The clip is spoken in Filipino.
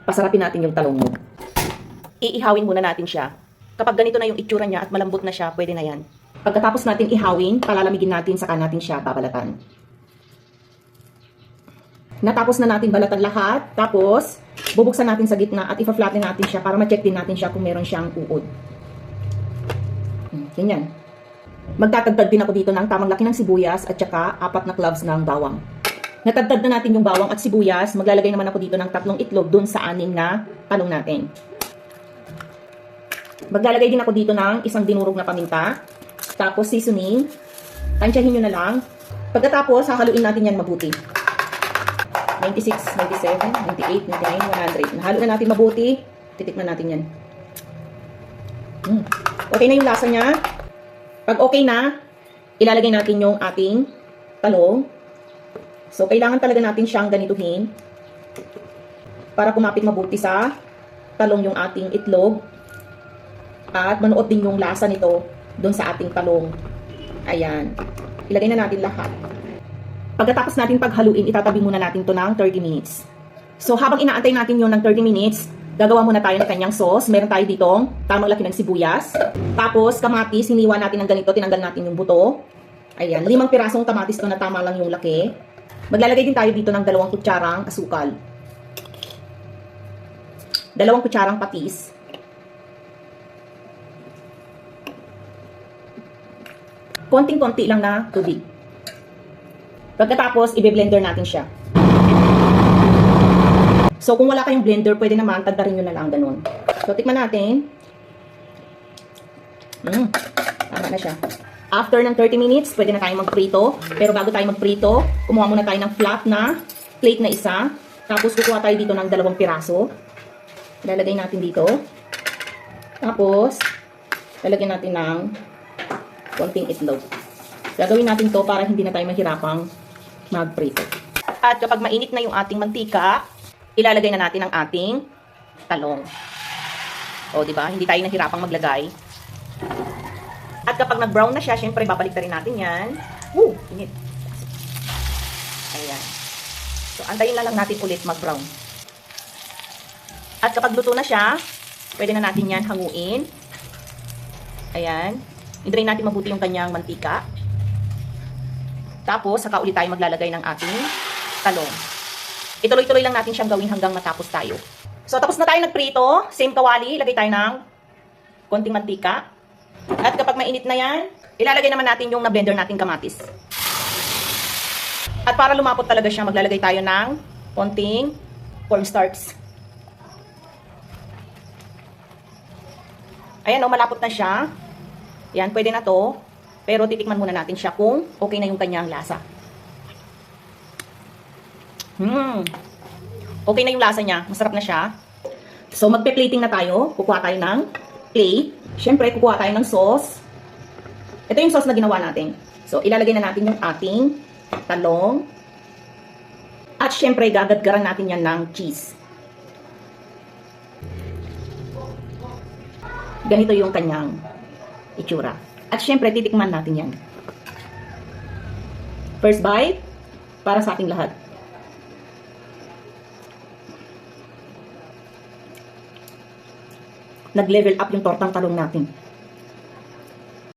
pasarapin natin yung talong mo. Iihawin muna natin siya. Kapag ganito na yung itsura niya at malambot na siya, pwede na yan. Pagkatapos natin ihawin, palalamigin natin, saka natin siya babalatan. Natapos na natin balatan lahat, tapos bubuksan natin sa gitna at ipa-flatten natin siya para ma-check din natin siya kung meron siyang uod. Ganyan. Magtatagtad din ako dito ng tamang laki ng sibuyas at saka 4 na cloves ng bawang. Natagtad na natin yung bawang at sibuyas, maglalagay naman ako dito ng 3 itlog dun sa 6 na talong natin. Maglalagay din ako dito ng 1 dinurog na paminta, tapos seasoning, tansyahin nyo na lang. Pagkatapos, hahaluin natin yan mabuti. 96, 97, 98, 99, 100. Nahalo na natin mabuti, titikman natin yan. Okay na yung lasa niya. Pag okay na, ilalagay natin yung ating talong. So, kailangan talaga natin siyang ganituhin para kumapit mabuti sa talong yung ating itlog at manuot din yung lasa nito doon sa ating talong. Ayan. Ilagay na natin lahat. Pagkatapos natin paghaluin, itatabi muna natin to ng 30 minutes. So, habang inaantay natin yun ng 30 minutes, gagawa muna tayo ng kanyang sauce. Meron tayo ditong tamang laki ng sibuyas. Tapos, kamatis, hiniwa natin ng ganito, tinanggal natin yung buto. Ayan, 5 pirasong kamatis to na tama lang yung laki. Maglalagay din tayo dito ng 2 kutsarang asukal. 2 kutsarang patis. Konting-konti lang na tubig. Pagkatapos, i-blender natin siya. So, kung wala kayong blender, pwede naman, tagdarin nyo na lang ganun. So, tikman natin. Tama na siya. After ng 30 minutes, pwede na tayong magprito. Pero bago tayo magprito, kumuha muna tayo ng flat na plate na isa. Tapos, kukuha tayo dito ng 2 piraso. Lalagay natin dito. Tapos, lalagyan natin ng konting itlog. Gagawin natin to para hindi na tayo mahirapang magprito. At kapag mainit na yung ating mantika, ilalagay na natin ang ating talong. O, di ba? Hindi tayo nahirapang maglagay. At kapag nag-brown na siya, syempre babalik na rin natin yan. Woo! Init. Ayan. So, antayin na lang natin ulit mag-brown. At kapag luto na siya, pwede na natin yan hanguin. Ayan. I-drain natin mabuti yung kanyang mantika. Tapos, saka ulit tayo maglalagay ng ating talong. Ituloy-tuloy lang natin siyang gawin hanggang matapos tayo. So, tapos na tayo nagprito. Same kawali. Lagay tayo ng konting mantika. At kapag mainit na yan, ilalagay naman natin yung na-blender nating kamatis. At para lumapot talaga siya, maglalagay tayo ng konting cornstarch. Ayan o, malapot na siya. Yan, pwede na to. Pero titikman muna natin siya kung okay na yung kanyang lasa. Okay na yung lasa niya. Masarap na siya. So, magpe-plating na tayo. Kukuha tayo ng plate. Siyempre, kukuha tayo ng sauce. Ito yung sauce na ginawa natin. So, ilalagay na natin yung ating talong. At siyempre, gagadgaran natin yan ng cheese. Ganito yung kanyang itsura. At syempre, titikman natin yan. First bite, para sa ating lahat. Nag-level up yung tortang talong natin.